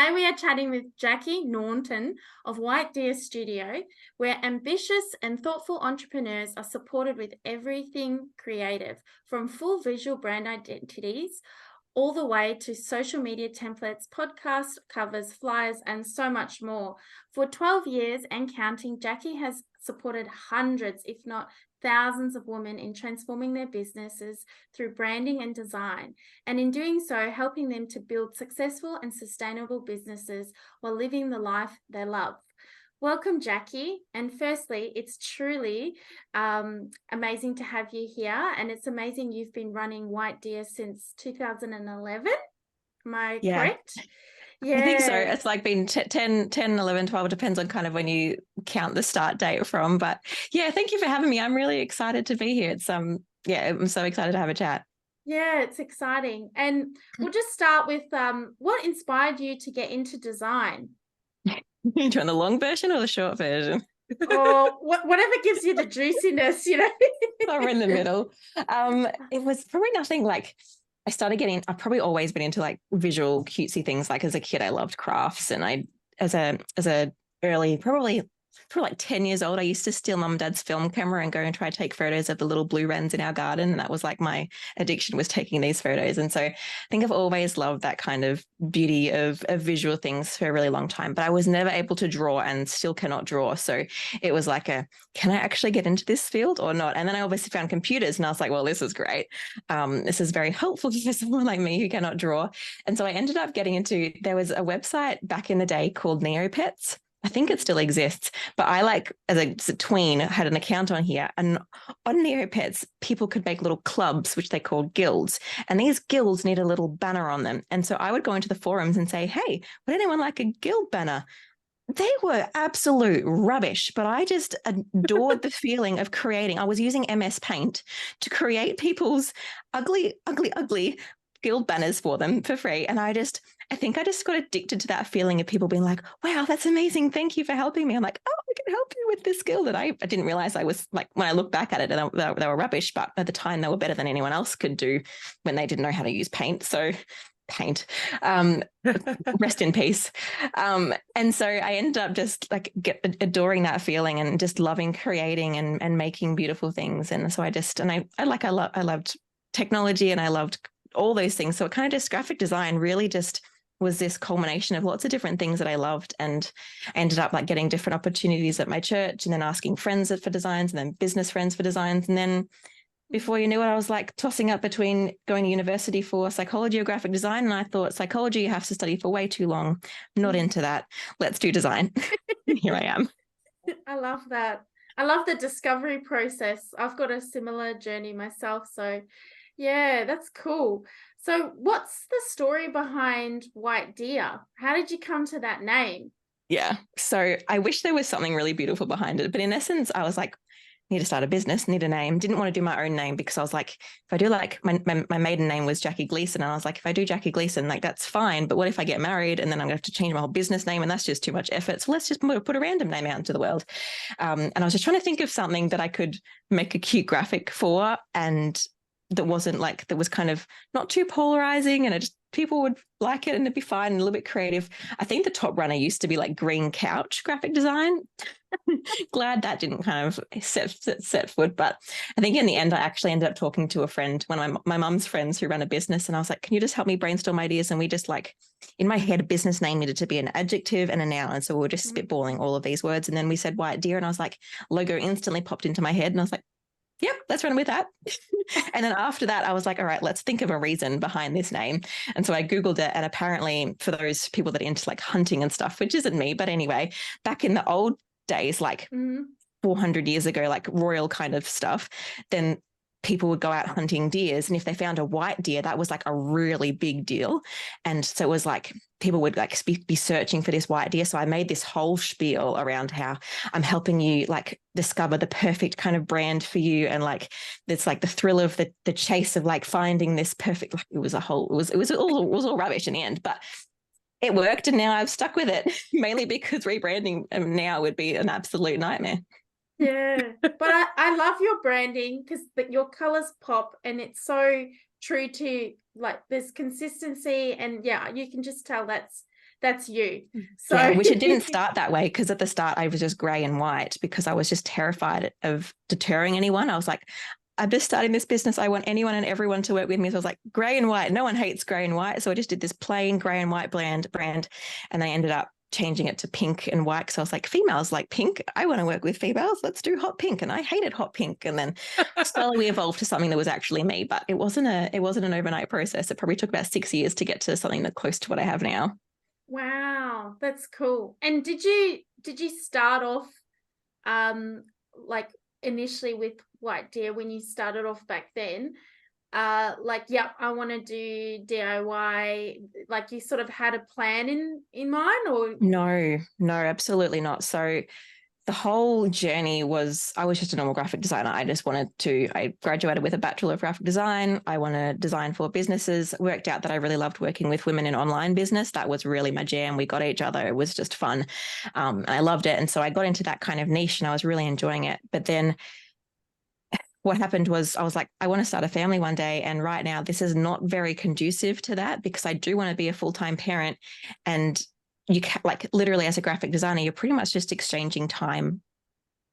Today we are chatting with Jacqui Naunton of White Deer Studio, where ambitious and thoughtful entrepreneurs are supported with everything creative, from full visual brand identities all the way to social media templates, podcast covers, flyers, and so much more. For 12 years and counting, Jacqui has supported hundreds, if not thousands of women in transforming their businesses through branding and design, and in doing so, helping them to build successful and sustainable businesses while living the life they love. Welcome, Jacqui. And firstly, it's truly amazing to have you here. And it's amazing you've been running White Deer since 2011. Am I correct? Yeah. I think so. It's like been 10, 11, 12, depends on kind of when you count the start date from. But yeah, thank you for having me. I'm really excited to be here. It's I'm so excited to have a chat. Yeah, it's exciting. And we'll just start with what inspired you to get into design? You want the long version or the short version? Or whatever gives you the juiciness, Somewhere in the middle. It was probably nothing like I've probably always been into like visual cutesy things. Like as a kid, I loved crafts, and as a early, probably like 10 years old, I used to steal mum and dad's film camera and go and try to take photos of the little blue wrens in our garden. And that was like my addiction, was taking these photos. And so I think I've always loved that kind of beauty of visual things for a really long time, but I was never able to draw and still cannot draw. So it was like can I actually get into this field or not? And then I obviously found computers and I was like, well, this is great. This is very helpful for someone like me who cannot draw. And so I ended up there was a website back in the day called Neopets. I think it still exists, but I as a tween had an account on here, and on Neopets, people could make little clubs, which they called guilds, and these guilds need a little banner on them. And so I would go into the forums and say, hey, would anyone like a guild banner? They were absolute rubbish, but I just adored the feeling of creating. I was using MS Paint to create people's ugly, ugly, ugly guild banners for them for free. And I think I just got addicted to that feeling of people being like, wow, that's amazing. Thank you for helping me. I'm like, oh, I can help you with this skill that I didn't realize I was like, when I look back at it, they were rubbish, but at the time they were better than anyone else could do when they didn't know how to use paint. So paint, rest in peace. And so I ended up just like adoring that feeling and just loving creating and making beautiful things. And so I loved technology and I loved all those things. So it kind of just graphic design really just was this culmination of lots of different things that I loved, and I ended up like getting different opportunities at my church and then asking friends for designs and then business friends for designs. And then before you knew it, I was like tossing up between going to university for psychology or graphic design. And I thought, psychology, you have to study for way too long. I'm not into that. Let's do design. Here I am. I love that. I love the discovery process. I've got a similar journey myself. So yeah, that's cool. So what's the story behind White Deer? How did you come to that name? Yeah. So I wish there was something really beautiful behind it. But in essence, I was like, need to start a business, need a name. Didn't want to do my own name because I was like, if I do like my maiden name was Jacqui Gleason. And I was like, if I do Jacqui Gleason, like that's fine. But what if I get married and then I'm going to have to change my whole business name? And that's just too much effort. So let's just put a random name out into the world. And I was just trying to think of something that I could make a cute graphic for, and that was kind of not too polarizing, and people would like it and it'd be fine and a little bit creative. I think the top runner used to be like Green Couch graphic design. Glad that didn't kind of set foot. But I think in the end, I actually ended up talking to a friend, one of my mum's friends who ran a business. And I was like, can you just help me brainstorm ideas? And we just like, in my head, a business name needed to be an adjective and a noun. And so we were just spitballing all of these words. And then we said White Deer. And I was like, logo instantly popped into my head. And I was like, yep, let's run with that. And then after that, I was like, all right, let's think of a reason behind this name. And so I Googled it. And apparently for those people that are into like hunting and stuff, which isn't me, but anyway, back in the old days, like 400 years ago, like royal kind of stuff, then people would go out hunting deers. And if they found a white deer, that was like a really big deal. And so it was like people would like be searching for this white deer. So I made this whole spiel around how I'm helping you like discover the perfect kind of brand for you. And like, it's like the thrill of the chase of like finding this perfect, like it was all rubbish in the end, but it worked. And now I've stuck with it, mainly because rebranding now would be an absolute nightmare. Yeah, but I love your branding because your colors pop and it's so true to like there's consistency, and yeah, you can just tell that's that's you. So Yeah, which it didn't start that way, because at the start I was just grey and white because I was just terrified of deterring anyone. I was like, I'm just starting this business. I want anyone and everyone to work with me. So I was like, grey and white. No one hates grey and white. So I just did this plain grey and white brand. And I ended up changing it to pink and white. So I was like, females like pink. I want to work with females. Let's do hot pink. And I hated hot pink. And then slowly we evolved to something that was actually me. But it wasn't an overnight process. It probably took about 6 years to get to something that close to what I have now. wow, that's cool. And did you start off like initially with White Deer when you started off back then? Like, yep, I want to do DIY, like you sort of had a plan in mind, or No, absolutely not. So the whole journey was, I was just a normal graphic designer. I graduated with a Bachelor of Graphic Design. I want to design for businesses. Worked out that I really loved working with women in online business. That was really my jam. We got each other. It was just fun. And I loved it. And so I got into that kind of niche and I was really enjoying it. But then what happened was I was like, I want to start a family one day. And right now, this is not very conducive to that, because I do want to be a full-time parent. And you can, like, literally as a graphic designer, you're pretty much just exchanging time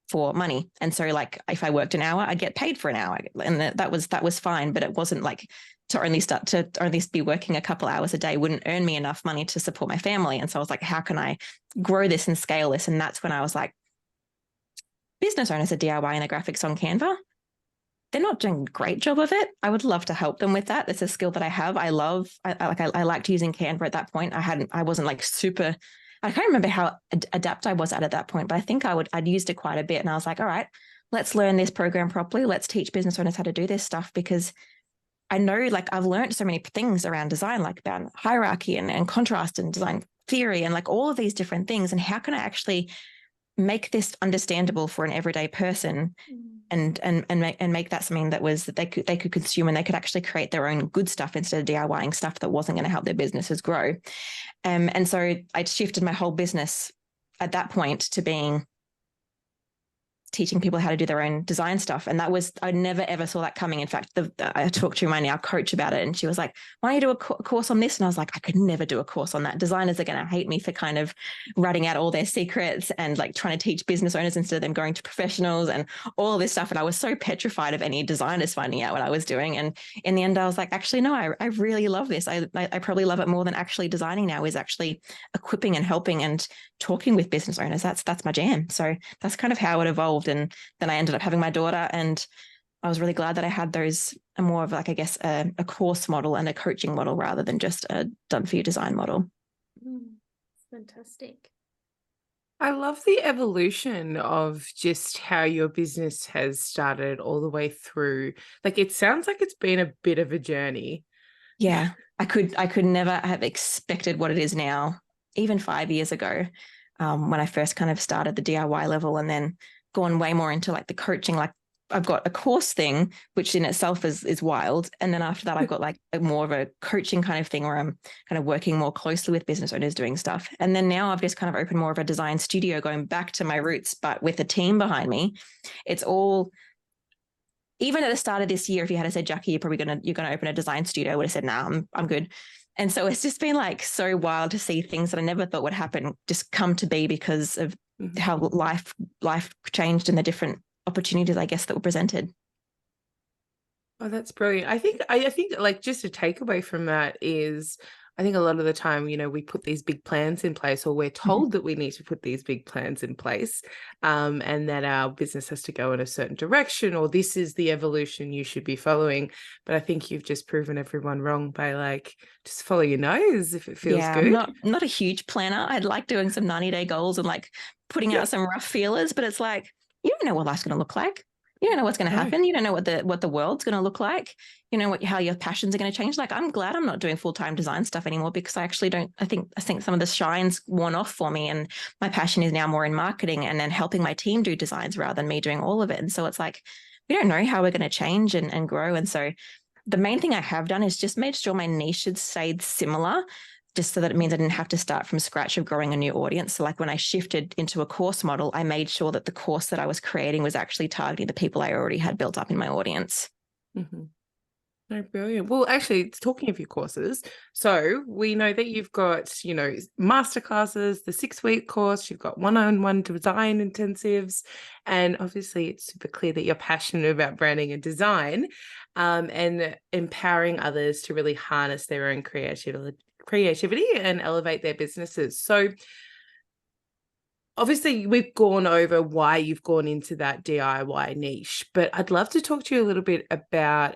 for money. And so, like, if I worked an hour, I'd get paid for an hour. And that was fine. But it wasn't like to only be working a couple hours a day wouldn't earn me enough money to support my family. And so I was like, how can I grow this and scale this? And that's when I was like, business owners are DIYing their graphics on Canva. They're not doing a great job of it. I would love to help them with that. It's a skill that I have. I liked using Canva at that point. I wasn't like super, I can't remember how adept I was at that point, but I think I'd used it quite a bit. And I was like, all right, let's learn this program properly. Let's teach business owners how to do this stuff, because I know, like, I've learned so many things around design, like about hierarchy and contrast and design theory and like all of these different things. And how can I actually make this understandable for an everyday person, and make that something that they could consume, and they could actually create their own good stuff instead of DIYing stuff that wasn't going to help their businesses grow. And so I shifted my whole business at that point to being teaching people how to do their own design stuff. And I never ever saw that coming. In fact, I talked to my now coach about it, and she was like, why don't you do a course on this? And I was like, I could never do a course on that. Designers are going to hate me for kind of writing out all their secrets and like trying to teach business owners instead of them going to professionals and all of this stuff. And I was so petrified of any designers finding out what I was doing. And in the end, I was like, actually, no, I really love this. I probably love it more than actually designing now, is actually equipping and helping and talking with business owners. That's my jam. So that's kind of how it evolved. And then I ended up having my daughter, and I was really glad that I had those, more of like, I guess, a course model and a coaching model rather than just a done for you design model. Fantastic. I love the evolution of just how your business has started all the way through. Like, it sounds like it's been a bit of a journey. Yeah, I could never have expected what it is now, even 5 years ago, when I first kind of started the DIY level, and then gone way more into like the coaching. Like, I've got a course thing, which in itself is wild. And then after that, I've got like more of a coaching kind of thing where I'm kind of working more closely with business owners doing stuff. And then now I've just kind of opened more of a design studio, going back to my roots, but with a team behind me. It's all, even at the start of this year, if you had said, Jacqui, you're going to open a design studio, I would have said, nah, I'm good. And so it's just been like so wild to see things that I never thought would happen just come to be because of how life changed and the different opportunities, I guess, that were presented. Oh, that's brilliant. I think like just a takeaway from that is, I think a lot of the time, we put these big plans in place, or we're told that we need to put these big plans in place, and that our business has to go in a certain direction, or this is the evolution you should be following. But I think you've just proven everyone wrong by like, just follow your nose if it feels good. I'm not a huge planner. I'd like doing some 90-day goals and like putting out some rough feelers, but it's like, you don't know what life's going to look like. You don't know what's going to happen. You don't know what the world's going to look like. You know how your passions are going to change. Like, I'm glad I'm not doing full-time design stuff anymore, because I actually don't. I think some of the shine's worn off for me, and my passion is now more in marketing and then helping my team do designs rather than me doing all of it. And so it's like, we don't know how we're going to change and grow. And so the main thing I have done is just made sure my niche had stayed similar, just so that it means I didn't have to start from scratch of growing a new audience. So like when I shifted into a course model, I made sure that the course that I was creating was actually targeting the people I already had built up in my audience. Mm-hmm. Oh, brilliant. Well, actually, talking of your courses, so we know that you've got, you know, masterclasses, the 6-week course, you've got one-on-one design intensives, and obviously it's super clear that you're passionate about branding and design, and empowering others to really harness their own creativity and elevate their businesses. So obviously, we've gone over why you've gone into that DIY niche, but I'd love to talk to you a little bit about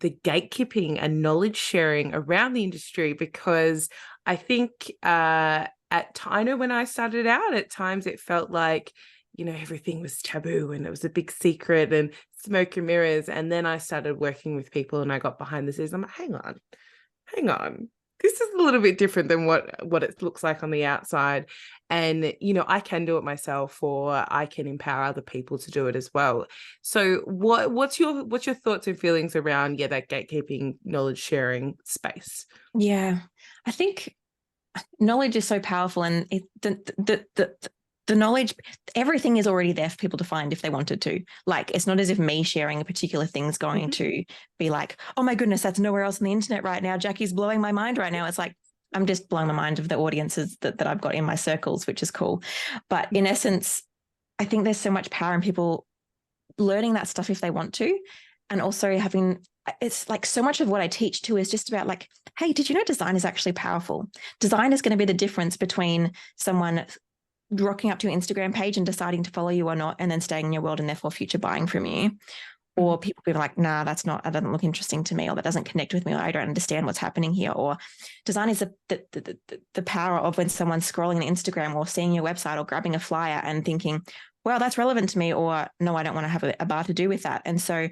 the gatekeeping and knowledge sharing around the industry, because I think I know when I started out, at times it felt like, you know, everything was taboo and it was a big secret and smoke and mirrors. And then I started working with people and I got behind the scenes. I'm like, hang on. This is a little bit different than what it looks like on the outside. And, you know, I can do it myself, or I can empower other people to do it as well. So what's your thoughts and feelings around, that gatekeeping, knowledge sharing space? Yeah, I think knowledge is so powerful, and the knowledge, everything is already there for people to find if they wanted to. Like, it's not as if me sharing a particular thing is going to be like, oh my goodness, that's nowhere else on the internet right now. Jacqui's blowing my mind right now. It's like, I'm just blowing the mind of the audiences that I've got in my circles, which is cool. But in essence, I think there's so much power in people learning that stuff if they want to. And also it's like, so much of what I teach too is just about like, hey, did you know design is actually powerful? Design is going to be the difference between someone rocking up to your Instagram page and deciding to follow you or not, and then staying in your world and therefore future buying from you. Or people being like, nah, that doesn't look interesting to me, or that doesn't connect with me, or I don't understand what's happening here. Or design is the power of when someone's scrolling on Instagram or seeing your website or grabbing a flyer and thinking, well, that's relevant to me, or no, I don't want to have a bar to do with that. And so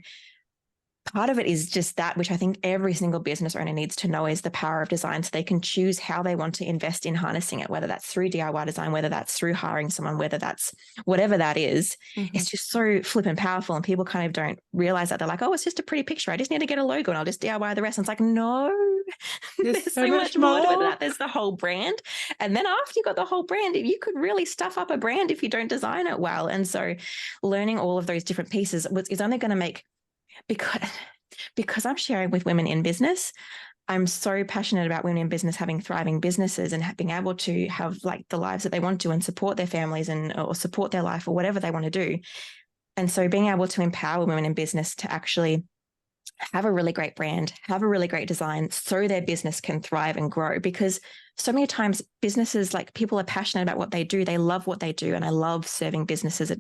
part of it is just that, which I think every single business owner needs to know, is the power of design, so they can choose how they want to invest in harnessing it, whether that's through DIY design, whether that's through hiring someone, whether that's whatever that is. It's just so flippant powerful, and people kind of don't realize that. They're like, oh, it's just a pretty picture. I just need to get a logo and I'll just DIY the rest. And it's like, no, there's so much more to that. There's the whole brand. And then after you got the whole brand, you could really stuff up a brand if you don't design it well. And so learning all of those different pieces is only going to make, because I'm sharing with women in business, I'm so passionate about women in business having thriving businesses and being able to have like the lives that they want to, and support their families or support their life or whatever they want to do. And so being able to empower women in business to actually have a really great brand, have a really great design, so their business can thrive and grow. Because so many times businesses, like, people are passionate about what they do. They love what they do. And I love serving businesses.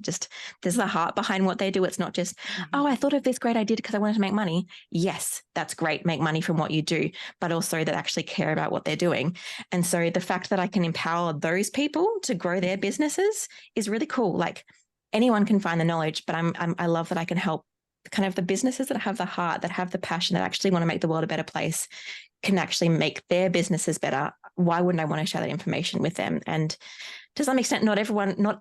There's the heart behind what they do. It's not just, oh, I thought of this great idea because I wanted to make money. Yes, that's great. Make money from what you do, but also that actually care about what they're doing. And so the fact that I can empower those people to grow their businesses is really cool. Like, anyone can find the knowledge, but I love that I can help kind of the businesses that have the heart, that have the passion, that actually want to make the world a better place, can actually make their businesses better. Why wouldn't I want to share that information with them? And to some extent, not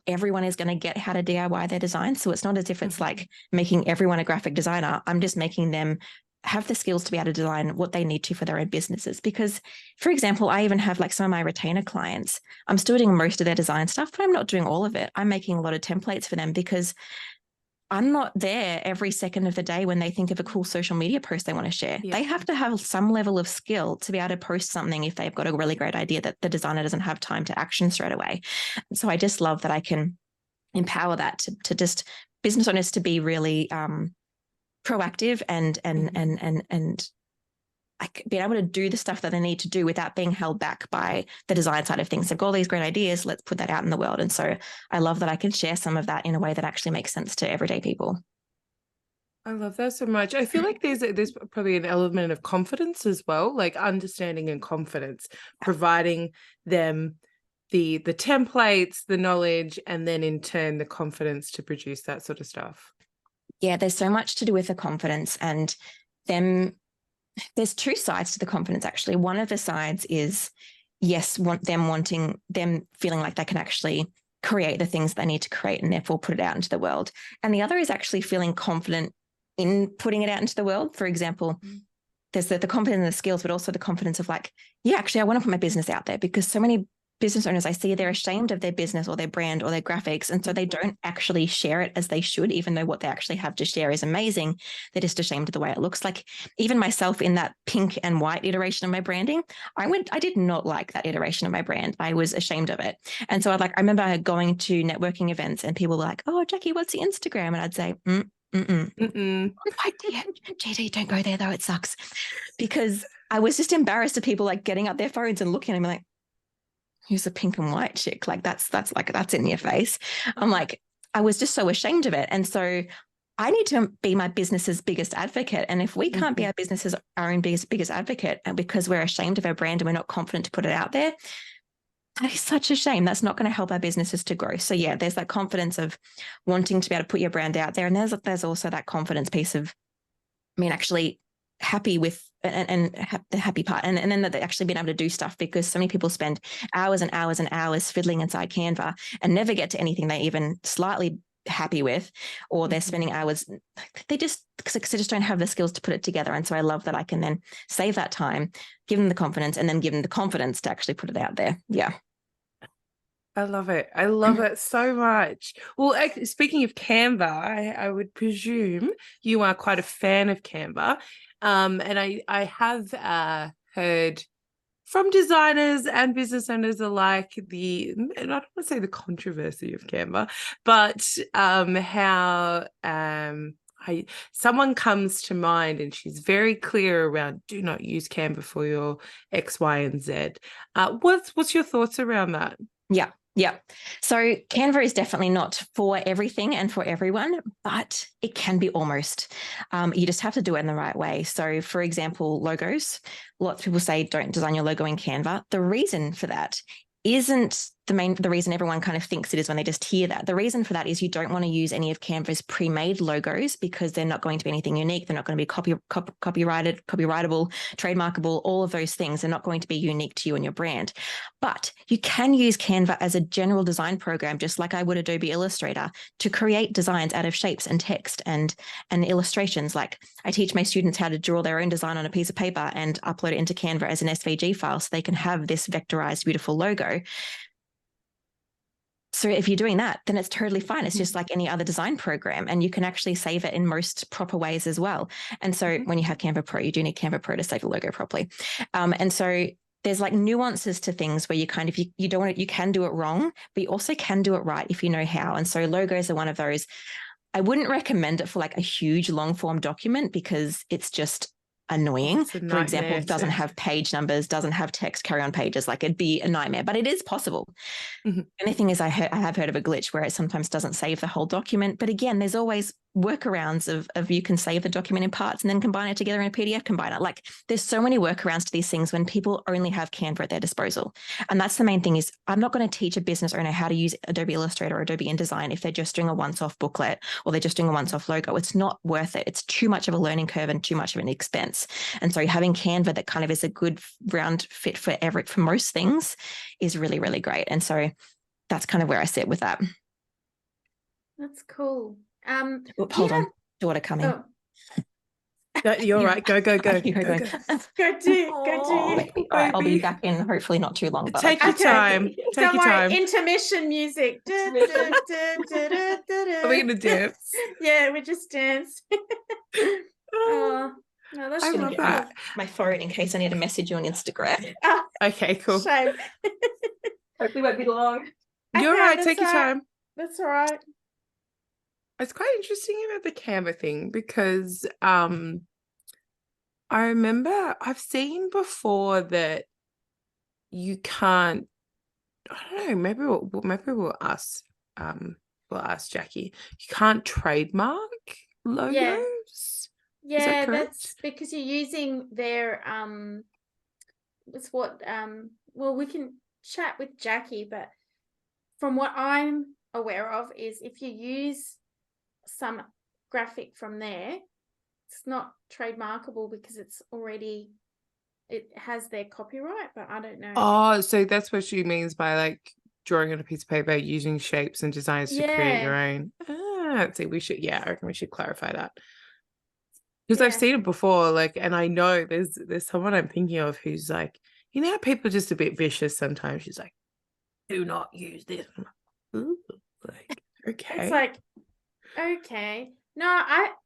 everyone is going to get how to DIY their design. So it's not as if it's like making everyone a graphic designer. I'm just making them have the skills to be able to design what they need to for their own businesses. Because, for example, I even have like some of my retainer clients, I'm still doing most of their design stuff, but I'm not doing all of it. I'm making a lot of templates for them because I'm not there every second of the day when they think of a cool social media post they want to share. Yeah. They have to have some level of skill to be able to post something if they've got a really great idea that the designer doesn't have time to action straight away. So I just love that I can empower that to just business owners to be really proactive and like being able to do the stuff that they need to do without being held back by the design side of things. They've got all these great ideas, let's put that out in the world. And so I love that I can share some of that in a way that actually makes sense to everyday people. I love that so much. I feel like there's probably an element of confidence as well, like understanding and confidence, providing them the templates, the knowledge, and then in turn the confidence to produce that sort of stuff. Yeah, there's so much to do with the confidence, and there's two sides to the confidence, actually. One of the sides is, yes, them feeling like they can actually create the things they need to create and therefore put it out into the world. And the other is actually feeling confident in putting it out into the world. For example, there's the confidence in the skills, but also the confidence of like, yeah, actually, I want to put my business out there, because so many business owners I see, they're ashamed of their business or their brand or their graphics. And so they don't actually share it as they should, even though what they actually have to share is amazing. They're just ashamed of the way it looks. Like even myself in that pink and white iteration of my branding, I did not like that iteration of my brand. I was ashamed of it. And so I remember going to networking events and people were like, oh, Jacqui, what's the Instagram? And I'd say, GD, don't go there though. It sucks. Because I was just embarrassed of people like getting up their phones and looking at me like, who's a pink and white chick? Like that's in your face. I'm like, I was just so ashamed of it. And so I need to be my business's biggest advocate. And if we can't be our own biggest advocate, and because we're ashamed of our brand and we're not confident to put it out there, that is such a shame. That's not going to help our businesses to grow. So yeah, there's that confidence of wanting to be able to put your brand out there. And there's also that confidence piece of, actually happy with and the happy part. And then that they actually been able to do stuff, because so many people spend hours and hours and hours fiddling inside Canva and never get to anything they even slightly happy with, or they're spending hours, because they just don't have the skills to put it together. And so I love that I can then save that time, give them the confidence, and then give them the confidence to actually put it out there. Yeah. I love it. I love it so much. Well, speaking of Canva, I would presume you are quite a fan of Canva. And I have heard from designers and business owners alike and I don't want to say the controversy of Canva, but how someone comes to mind and she's very clear around, do not use Canva for your X, Y, and Z. What's your thoughts around that? Yeah. So Canva is definitely not for everything and for everyone, but it can be almost. You just have to do it in the right way. So for example, logos, lots of people say don't design your logo in Canva. The reason for that isn't the reason everyone kind of thinks it is when they just hear that. The reason for that is you don't want to use any of Canva's pre-made logos, because they're not going to be anything unique. They're not going to be copyrighted, copyrightable, trademarkable, all of those things. They're not going to be unique to you and your brand. But you can use Canva as a general design program, just like I would Adobe Illustrator, to create designs out of shapes and text and illustrations. Like I teach my students how to draw their own design on a piece of paper and upload it into Canva as an SVG file so they can have this vectorized, beautiful logo. So if you're doing that, then it's totally fine. It's just like any other design program, and you can actually save it in most proper ways as well. And so when you have Canva Pro, you do need Canva Pro to save the logo properly. And so there's like nuances to things where you kind of, you don't want it, you can do it wrong, but you also can do it right if you know how. And so logos are one of those. I wouldn't recommend it for like a huge long form document, because it's just annoying. For example, doesn't have page numbers, doesn't have text carry on pages. Like it'd be a nightmare, but it is possible. And the thing is, I have heard of a glitch where it sometimes doesn't save the whole document. But again, there's always workarounds of you can save the document in parts and then combine it together in a PDF combiner. Like there's so many workarounds to these things when people only have Canva at their disposal. And that's the main thing is, I'm not going to teach a business owner how to use Adobe Illustrator or Adobe InDesign if they're just doing a once-off booklet or they're just doing a once-off logo. It's not worth it. It's too much of a learning curve and too much of an expense. And so having Canva that kind of is a good round fit for most things is really, really great. And so that's kind of where I sit with that. That's cool. Hold on, daughter coming. Oh. You're right. Go. Go do it. All right, I'll be back in hopefully not too long. But Take your time. Don't worry. Intermission music. Are we going to dance? Yeah, we just dance. Oh, no, that's I love that. My phone in case I need to message you on Instagram. Okay, cool. Shame. Hopefully won't be long. You're right. Take your time. That's all right. It's quite interesting about the Canva thing, because I remember I've seen before that you can't, I don't know, maybe we'll ask Jacqui. You can't trademark logos. Yeah, that's because you're using their it's what well, we can chat with Jacqui, but from what I'm aware of is if you use some graphic from there, it's not trademarkable because it has their copyright, but I don't know. Oh, so that's what she means by like drawing on a piece of paper, using shapes and designs to create your own. See, I reckon we should clarify that. Because I've seen it before, like, and I know there's someone I'm thinking of who's like, you know how people are just a bit vicious sometimes. She's like, do not use this. Ooh, like, okay. It's like, okay. No,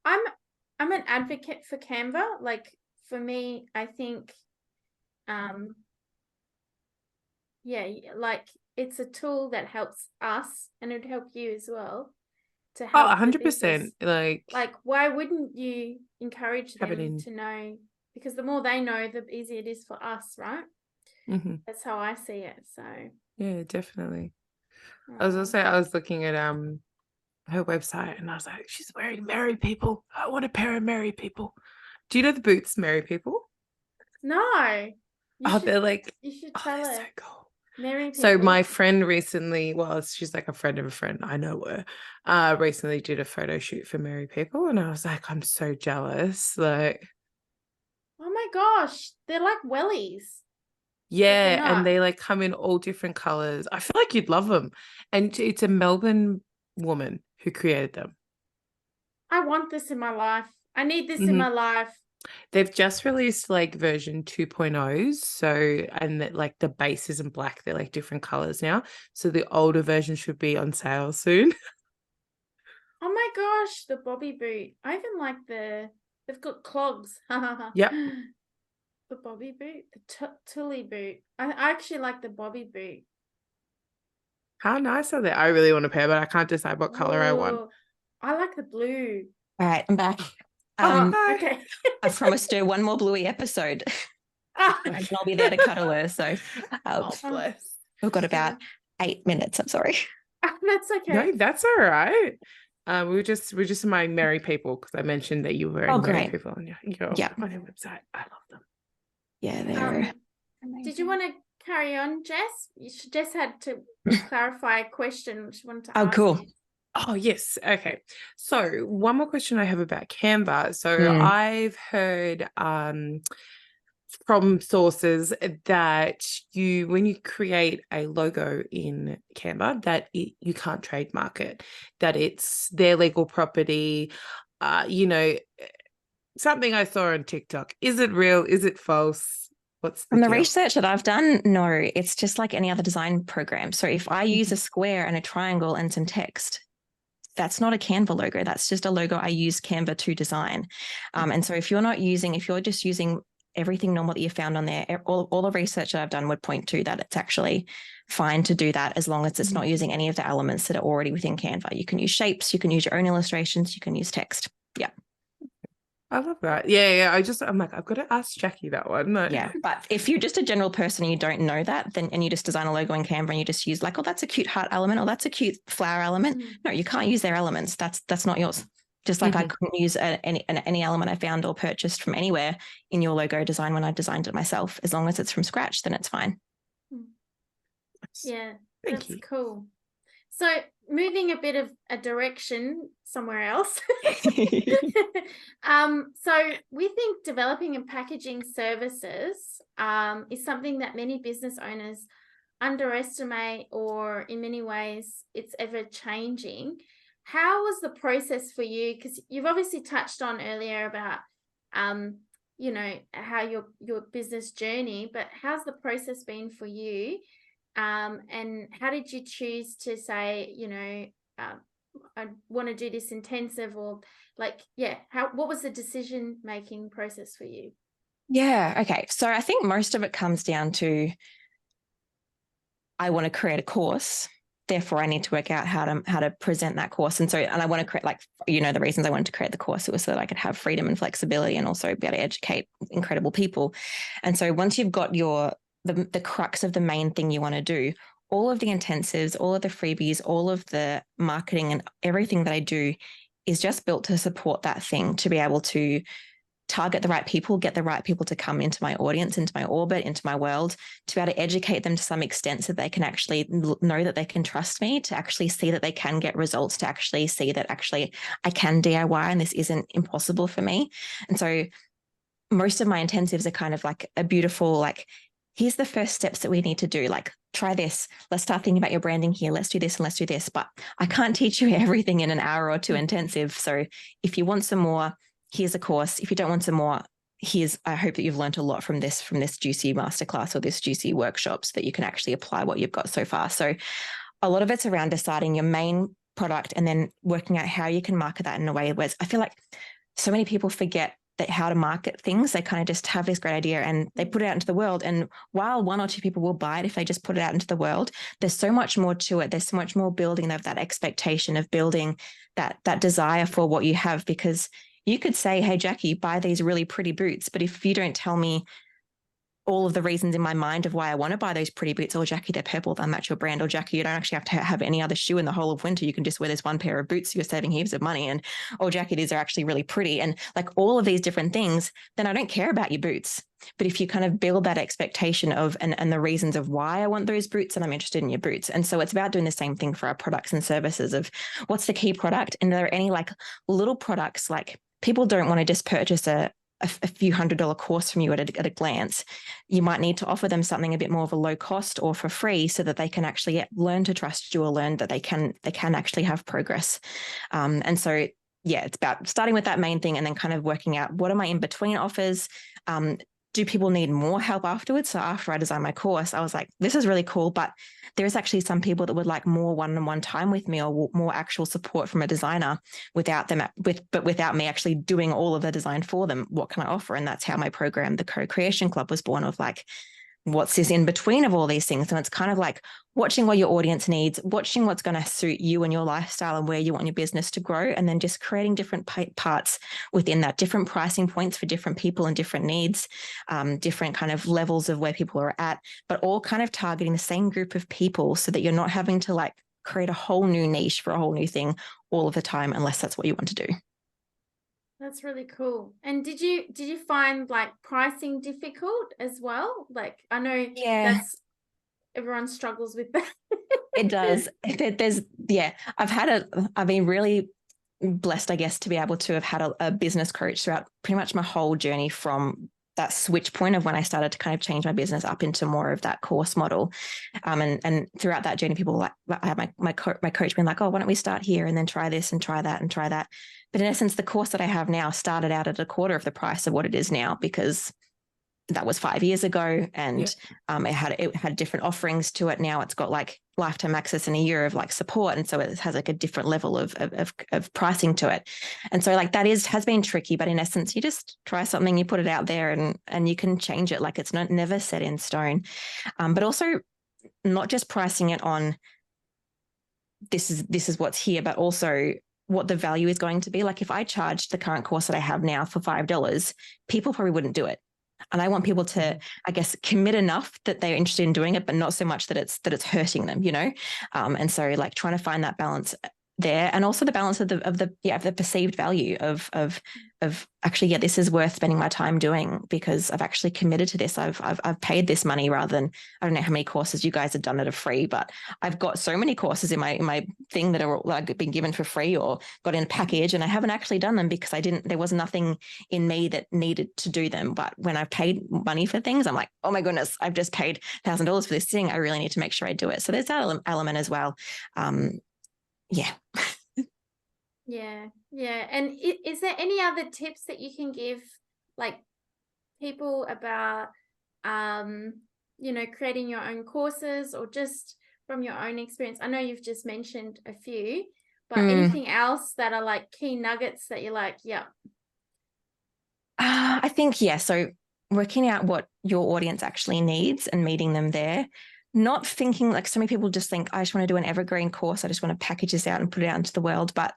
I'm an advocate for Canva. Like, for me, I think, yeah, like it's a tool that helps us, and it would help you as well to help the 100%. business. Like Why wouldn't you encourage have it them in. to know? Because the more they know, the easier it is for us, right? Mhm. That's how I see it. So Yeah, definitely. I was also I was looking at her website and I was like, she's wearing Merry People. I want a pair of Merry People. Do you know the boots Merry People? no, They're like, you should oh, tell they're her. so cool. Merry So people. my friend recently, well, she's like a friend of a friend, I know her, recently did a photo shoot for Merry People, and I was like, I'm so jealous. Like, Oh my gosh, they're like wellies. yeah, not. and they like come in all different colors. I feel like you'd love them. And it's a Melbourne woman who created them. I want this in my life. I need this in Mhm. my life. They've just released like version 2.0s. So, and that like the base isn't black, they're like different colors now. So the older version should be on sale soon. Oh my gosh, the Bobby boot. I even like they've got clogs. Yep. The Bobby boot, the Tully boot. I actually like the Bobby boot. How nice are they? I really want a pair, but I can't decide what color I want. Ooh, I like the blue. All right, I'm back. Hi. Okay. I promised her one more Bluey episode, Ah, and I'll be there to cuddle her. So Oh, bless. we've got about 8 minutes. I'm sorry. that's okay. No, that's all right. we're just my Merry People because I mentioned that you were wearing Merry great. People on your Yeah. on your website. I love them. Yeah, they're Did you want to carry on, Jess? Jess had to clarify a question she wanted to Oh, ask cool. you. Oh, yes. Okay. So one more question I have about Canva. So Mm. I've heard from sources that when you create a logo in Canva, that you can't trademark it, that it's their legal property. Something I saw on TikTok. Is it real? Is it false? What's From the deal? research that I've done, no, it's just like any other design program. So if I use a square and a triangle and some text, that's not a Canva logo. That's just a logo I use Canva to design. And so if you're just using everything normal that you found on there, all the research that I've done would point to that it's actually fine to do that as long as it's not using any of the elements that are already within Canva. You can use shapes, you can use your own illustrations, you can use text. Yeah. I love that. Yeah. I'm like, I've got to ask Jacqui that one. Yeah. But if you're just a general person and you don't know that, then and you just design a logo in Canva and you just use like, oh, that's a cute heart element, or that's a cute flower element. No, you can't use their elements. That's not yours. Just like I couldn't use any element I found or purchased from anywhere in your logo design when I designed it myself. As long as it's from scratch, then it's fine. Yeah, Thank that's you. cool. So moving a bit of a direction somewhere else. So we think developing and packaging services is something that many business owners underestimate, or in many ways it's ever changing. How was the process for you? Because you've obviously touched on earlier about how your business journey, but how's the process been for you? And how did you choose to say, I want to do this intensive, or what was the decision making process for you? Yeah. Okay. So I think most of it comes down to I want to create a course. Therefore, I need to work out how to present that course. And I want to create, the reasons I wanted to create the course, it was so that I could have freedom and flexibility and also be able to educate incredible people. And so once you've got the crux of the main thing you want to do, all of the intensives, all of the freebies, all of the marketing and everything that I do is just built to support that thing, to be able to target the right people, get the right people to come into my audience, into my orbit, into my world, to be able to educate them to some extent so they can actually know that they can trust me, to actually see that they can get results, to actually see that actually I can DIY and this isn't impossible for me. And so most of my intensives are kind of like a beautiful, here's the first steps that we need to do. Try this. Let's start thinking about your branding here. Let's do this and let's do this. But I can't teach you everything in an hour or two intensive. So if you want some more, here's a course. If you don't want some more, I hope that you've learned a lot from this juicy masterclass or this juicy workshop so that you can actually apply what you've got so far. So a lot of it's around deciding your main product and then working out how you can market that in a way where I feel like so many people forget that how to market things. They kind of just have this great idea and they put it out into the world. And while 1 or 2 people will buy it if they just put it out into the world, there's so much more to it. There's so much more building of that expectation, of building that desire for what you have, because you could say, hey, Jacqui, buy these really pretty boots. But if you don't tell me all of the reasons in my mind of why I want to buy those pretty boots, or Jacqui, they're purple, they'll match your brand, or Jacqui, you don't actually have to have any other shoe in the whole of winter. You can just wear this one pair of boots. You're saving heaps of money. And, oh, Jacqui, these are actually really pretty. And like all of these different things, then I don't care about your boots. But if you kind of build that expectation of, and the reasons of why I want those boots, and I'm interested in your boots. And so it's about doing the same thing for our products and services of what's the key product? And are there any like little products, like people don't want to just purchase a few $100 course from you at a glance. You might need to offer them something a bit more of a low cost or for free so that they can actually learn to trust you or learn that they can actually have progress. And so, yeah, it's about starting with that main thing and then kind of working out what are my in-between offers. Do people need more help afterwards? So after I designed my course, I was like, this is really cool, but there's actually some people that would like more one-on-one time with me or more actual support from a designer without me actually doing all of the design for them. What can I offer? And that's how my program, the Co-Creation Club, was born, of like, what's this in between of all these things? And it's kind of like watching what your audience needs, watching what's going to suit you and your lifestyle and where you want your business to grow, and then just creating different parts within that, different pricing points for different people and different needs, different kind of levels of where people are at, but all kind of targeting the same group of people so that you're not having to like create a whole new niche for a whole new thing all of the time, unless that's what you want to do. That's really cool. And did you find like pricing difficult as well? Like, I know that's everyone struggles with that. It does. I've been really blessed, I guess, to be able to have had a business coach throughout pretty much my whole journey, from that switch point of when I started to kind of change my business up into more of that course model. And throughout that journey, people like, I had my coach being like, oh, why don't we start here and then try this and try that and try that. But in essence, the course that I have now started out at a quarter of the price of what it is now, because that was 5 years ago, and it had different offerings to it. Now it's got like lifetime access and a year of like support, and so it has like a different level of pricing to it. And so like that has been tricky, but in essence, you just try something, you put it out there, and you can change it. Like it's never set in stone. But also not just pricing it on this is what's here, but also what the value is going to be. Like if I charged the current course that I have now for $5, people probably wouldn't do it. And I want people to, I guess, commit enough that they're interested in doing it, but not so much that it's hurting them, you know? And so like trying to find that balance there, and also the balance of the perceived value of actually, yeah, this is worth spending my time doing because I've actually committed to this. I've paid this money, rather than, I don't know how many courses you guys have done that are free, but I've got so many courses in my thing that are like been given for free or got in a package, and I haven't actually done them because there was nothing in me that needed to do them. But when I've paid money for things, I'm like, oh my goodness, I've just paid $1,000 for this thing. I really need to make sure I do it. So there's that element as well. Yeah. Yeah. And is there any other tips that you can give like people about, creating your own courses, or just from your own experience? I know you've just mentioned a few, but anything else that are like key nuggets that you're like, yeah. I think, yeah. So working out what your audience actually needs and meeting them there. Not thinking like so many people just think, I just want to do an evergreen course. I just want to package this out and put it out into the world. But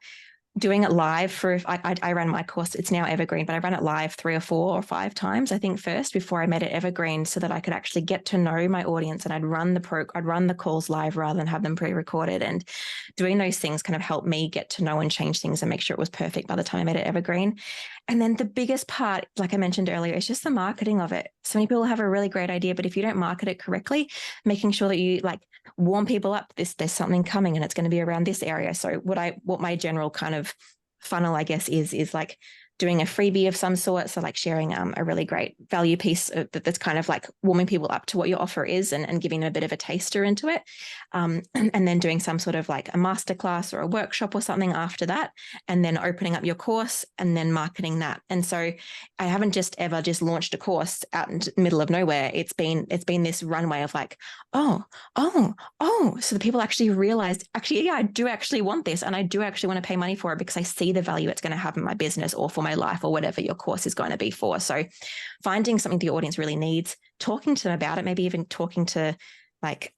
doing it live I ran my course, it's now evergreen, but I ran it live 3 or 4 or 5 times, I think, first before I made it evergreen, so that I could actually get to know my audience, and I'd run the calls live rather than have them pre-recorded. And doing those things kind of helped me get to know and change things and make sure it was perfect by the time I made it evergreen. And then the biggest part, like I mentioned earlier, is just the marketing of it. So many people have a really great idea, but if you don't market it correctly, making sure that you like warm people up, there's something coming and it's going to be around this area. So what my general kind of funnel, I guess, is like doing a freebie of some sort. So like sharing a really great value piece that's kind of like warming people up to what your offer is and giving them a bit of a taster into it. And then doing some sort of like a masterclass or a workshop or something after that, and then opening up your course and then marketing that. And so I haven't just ever just launched a course out in the middle of nowhere. It's been this runway of like, oh, so the people actually realized, actually, yeah, I do actually want this, and I do actually want to pay money for it because I see the value it's going to have in my business or for my life or whatever your course is going to be for. So finding something the audience really needs, talking to them about it, maybe even talking to, like,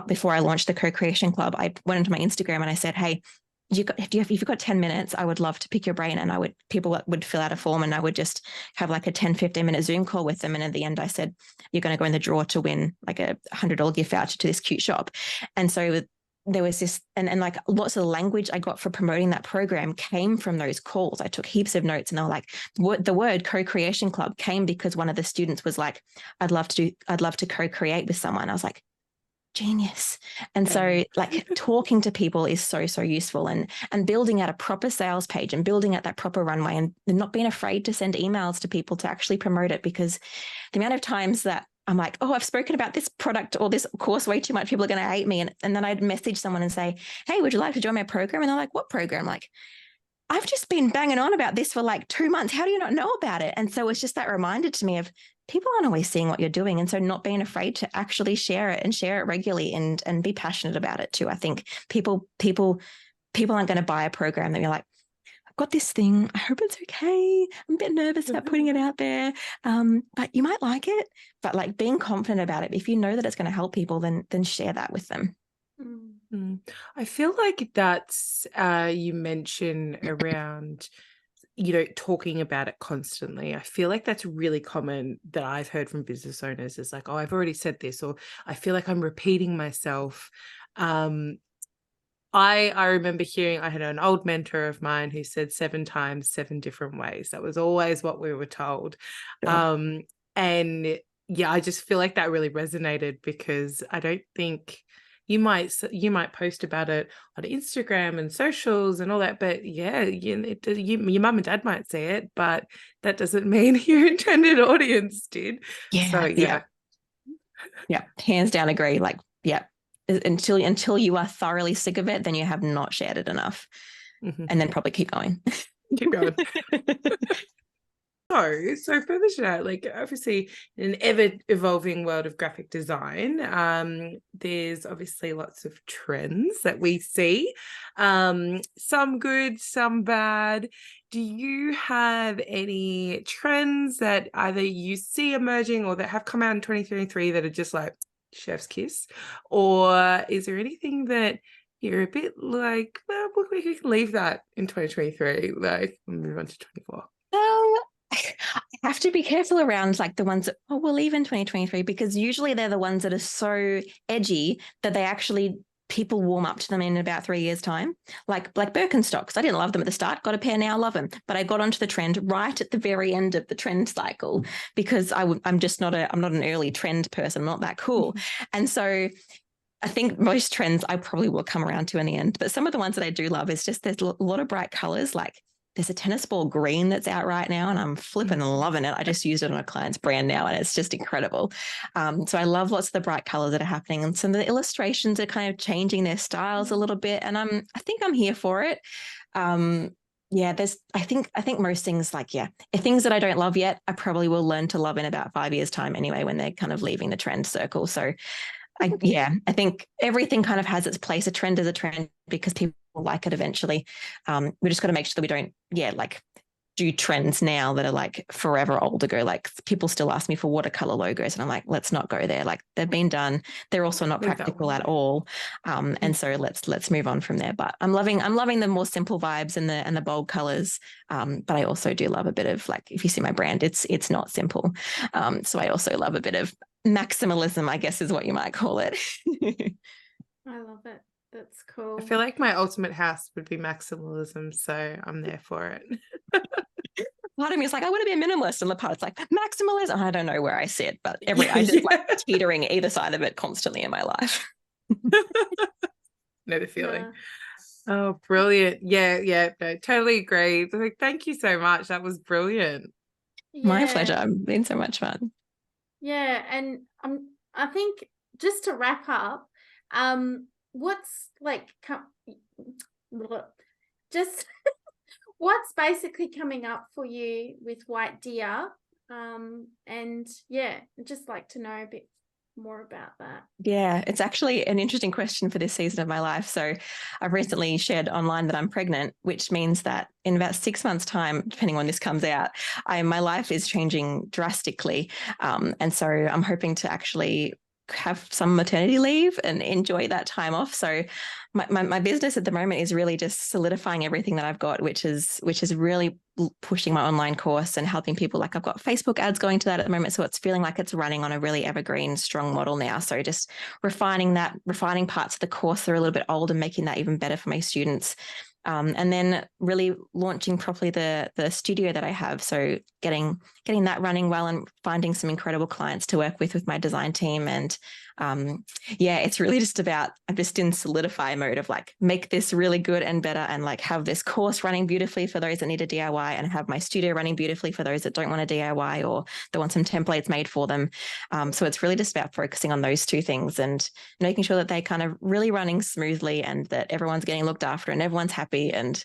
before I launched the Co-Creation Club, I went into my Instagram and I said, hey, if you've got 10 minutes, I would love to pick your brain. And people would fill out a form and I would just have like a 10-15 minute Zoom call with them. And at the end, I said, you're going to go in the draw to win like a $100 gift voucher to this cute shop. And so there was this, and like lots of the language I got for promoting that program came from those calls. I took heaps of notes, and they were like, the word Co-Creation Club came because one of the students was like, I'd love to co-create with someone. I was like, genius. And so like talking to people is so useful, and building out a proper sales page and building out that proper runway, and not being afraid to send emails to people to actually promote it, because the amount of times that I'm like, oh, I've spoken about this product or this course way too much, people are going to hate me. And then I'd message someone and say, hey, would you like to join my program? And they're like, what program? Like, I've just been banging on about this for like 2 months. How do you not know about it? And so it's just that reminder to me of people aren't always seeing what you're doing. And so not being afraid to actually share it and share it regularly and be passionate about it too. I think people aren't going to buy a program that you're like, I've got this thing, I hope it's okay. I'm a bit nervous about putting it out there. But you might like it. But like being confident about it, if you know that it's going to help people, then share that with them. I feel like that's you mention around, talking about it constantly. I feel like that's really common that I've heard from business owners, is like, oh, I've already said this, or I feel like I'm repeating myself. I remember hearing, I had an old mentor of mine who said 7 times, 7 different ways. That was always what we were told. Sure. And yeah, I just feel like that really resonated, because I don't think you might post about it on Instagram and socials and all that, but yeah, your mum and dad might see it, but that doesn't mean your intended audience did. Yeah. So yeah. Hands down agree. Like, yeah. Until you are thoroughly sick of it, then you have not shared it enough. And then probably keep going. Keep going. So further to that, like obviously in an ever-evolving world of graphic design, there's obviously lots of trends that we see, some good, some bad. Do you have any trends that either you see emerging or that have come out in 2023 that are just like chef's kiss, or is there anything that you're a bit like, well, we can leave that in 2023, like move on to 24? I have to be careful around like the ones that, oh, we'll leave in 2023, because usually they're the ones that are so edgy that they actually, people warm up to them in about 3 years' time. Like Birkenstocks. I didn't love them at the start, got a pair now, love them. But I got onto the trend right at the very end of the trend cycle, because I'm not an early trend person. I'm not that cool. And so I think most trends I probably will come around to in the end. But some of the ones that I do love is just there's a lot of bright colors. Like there's a tennis ball green that's out right now, and I'm flipping loving it. I just used it on a client's brand now, and it's just incredible. So I love lots of the bright colors that are happening, and some of the illustrations are kind of changing their styles a little bit, and I think I'm here for it. Yeah, I think most things, like, things that I don't love yet, I probably will learn to love in about 5 years' time anyway, when they're kind of leaving the trend circle. So I think everything kind of has its place. A trend is a trend because people like it eventually. We just got to make sure that we don't, do trends now that are like forever old ago. Like people still ask me for watercolor logos, and I'm like, let's not go there. Like they've been done. They're also not practical at all. And so let's move on from there. But I'm loving the more simple vibes and the bold colors. But I also do love a bit of, like, if you see my brand, it's not simple. So I also love a bit of maximalism, I guess is what you might call it. I love it. That's cool. I feel like my ultimate house would be maximalism, so I'm there for it. Part of me is like, I want to be a minimalist, and the part's like maximalism. I don't know where I sit, but I just like teetering either side of it constantly in my life. Know the feeling. Oh, brilliant. Yeah, no, totally agree. Like, thank you so much. That was brilliant. My Yeah. pleasure. It's been so much fun. Yeah, and I think just to wrap up, what's like just what's basically coming up for you with White Deer? And yeah, I'd just like to know a bit more about that. Yeah, it's actually an interesting question for this season of my life. So I've recently shared online that I'm pregnant, which means that in about 6 months' time, depending on when this comes out, my life is changing drastically. And so I'm hoping to actually have some maternity leave and enjoy that time off. So my business at the moment is really just solidifying everything that I've got, which is really pushing my online course and helping people. Like I've got Facebook ads going to that at the moment. So it's feeling like it's running on a really evergreen, strong model now. So just refining parts of the course that are a little bit old and making that even better for my students. And then really launching properly the studio that I have. So getting that running well and finding some incredible clients to work with my design team. And yeah, it's really just about, I'm just in solidify mode of like, make this really good and better and like have this course running beautifully for those that need a DIY and have my studio running beautifully for those that don't want a DIY or they want some templates made for them. So it's really just about focusing on those two things and making sure that they kind of really running smoothly and that everyone's getting looked after and everyone's happy and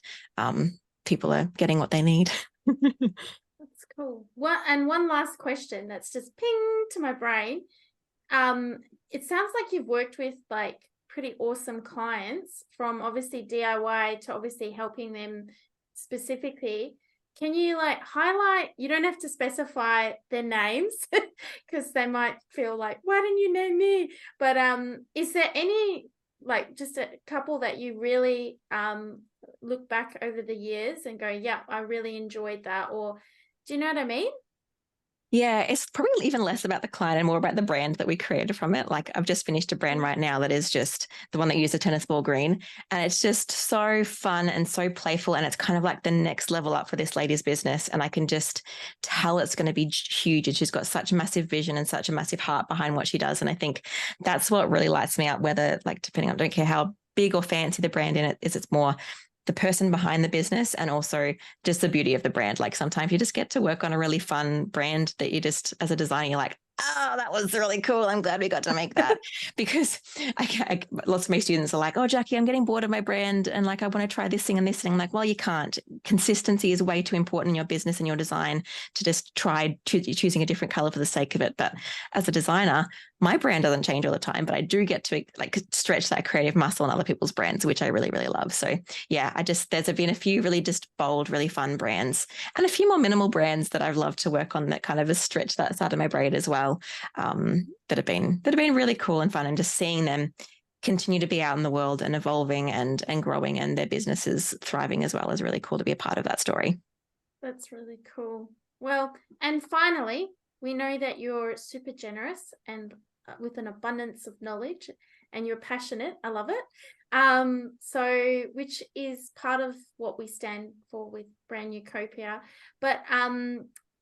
people are getting what they need. That's cool. And one last question that's just ping to my brain. It sounds like you've worked with like pretty awesome clients, from obviously DIY to obviously helping them specifically. Can you like highlight, you don't have to specify their names because they might feel like, why didn't you name me? But is there any, like just a couple that you really look back over the years and go, yeah, I really enjoyed that? Or do you know what I mean? Yeah, it's probably even less about the client and more about the brand that we created from it. Like I've just finished a brand right now that is just the one that uses a tennis ball green. And it's just so fun and so playful. And it's kind of like the next level up for this lady's business. And I can just tell it's going to be huge. And she's got such a massive vision and such a massive heart behind what she does. And I think that's what really lights me up, whether like, depending on, I don't care how big or fancy the brand in it is, it's more the person behind the business and also just the beauty of the brand. Like sometimes you just get to work on a really fun brand that you just, as a designer, you're like, oh, that was really cool. I'm glad we got to make that. Because lots of my students are like, oh, Jacqui, I'm getting bored of my brand. And like, I want to try this thing and this thing. I'm like, well, you can't. Consistency is way too important in your business and your design to just try choosing a different color for the sake of it. But as a designer, my brand doesn't change all the time, but I do get to like stretch that creative muscle in other people's brands, which I really, really love. So yeah, there's been a few really just bold, really fun brands and a few more minimal brands that I've loved to work on that kind of has stretched that side of my brain as well. That have been really cool and fun, and just seeing them continue to be out in the world and evolving and growing and their businesses thriving as well is really cool to be a part of that story. That's really cool. Well, and finally, we know that you're super generous and with an abundance of knowledge, and you're passionate. I love it. So which is part of what we stand for with Branducopia. But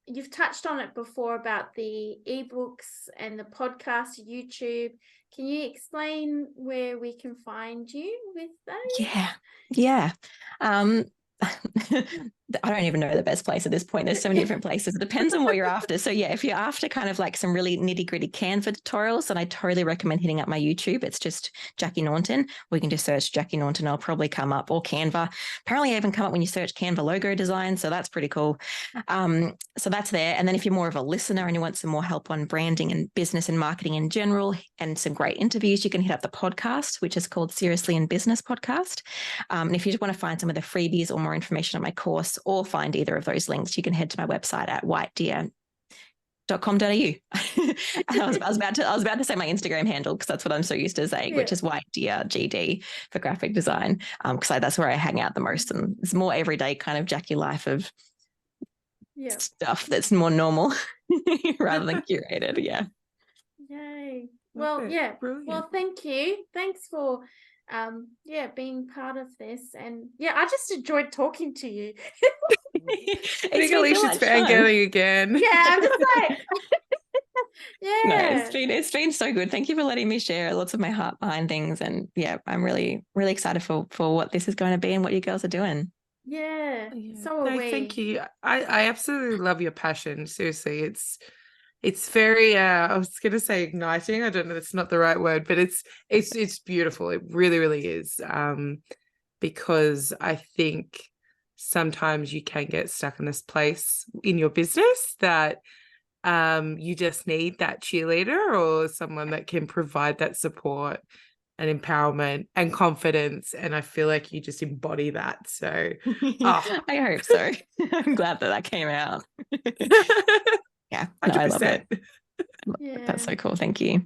you've touched on it before about the ebooks and the podcast, YouTube. Can you explain where we can find you with those? Yeah. I don't even know the best place at this point. There's so many different places. It depends on what you're after. So yeah, if you're after kind of like some really nitty gritty Canva tutorials, then I totally recommend hitting up my YouTube. It's just Jacqui Naunton. We can just search Jacqui Naunton. I'll probably come up, or Canva. Apparently I even come up when you search Canva logo design. So that's pretty cool. So that's there. And then if you're more of a listener and you want some more help on branding and business and marketing in general and some great interviews, you can hit up the podcast, which is called Seriously in Business Podcast. And if you just want to find some of the freebies or more information on my course, or find either of those links, you can head to my website at whitedeer.com.au. I was about to say my Instagram handle because that's what I'm so used to saying, which is whitedeer GD for graphic design, because that's where I hang out the most, and it's more everyday kind of Jacqui life of stuff that's more normal rather than curated. Yeah. Yay. Well, yeah. Brilliant. Well, thank you. Thanks for being part of this. And yeah, I just enjoyed talking to you. I think Alicia's fangirling again. Yeah, I'm just like No, Yeah. it's been so good. Thank you for letting me share lots of my heart behind things. And yeah, I'm really, really excited for what this is going to be and what you girls are doing. Yeah. Yeah. So are No, we. thank you. I absolutely love your passion. Seriously, it's very I was gonna say igniting. I don't know, that's not the right word, but it's beautiful. It really, really is. Because I think sometimes you can get stuck in this place in your business that you just need that cheerleader or someone that can provide that support and empowerment and confidence. And I feel like you just embody that. So I hope so. I'm glad that came out. Yeah, no, I love it. Yeah. That's so cool. Thank you.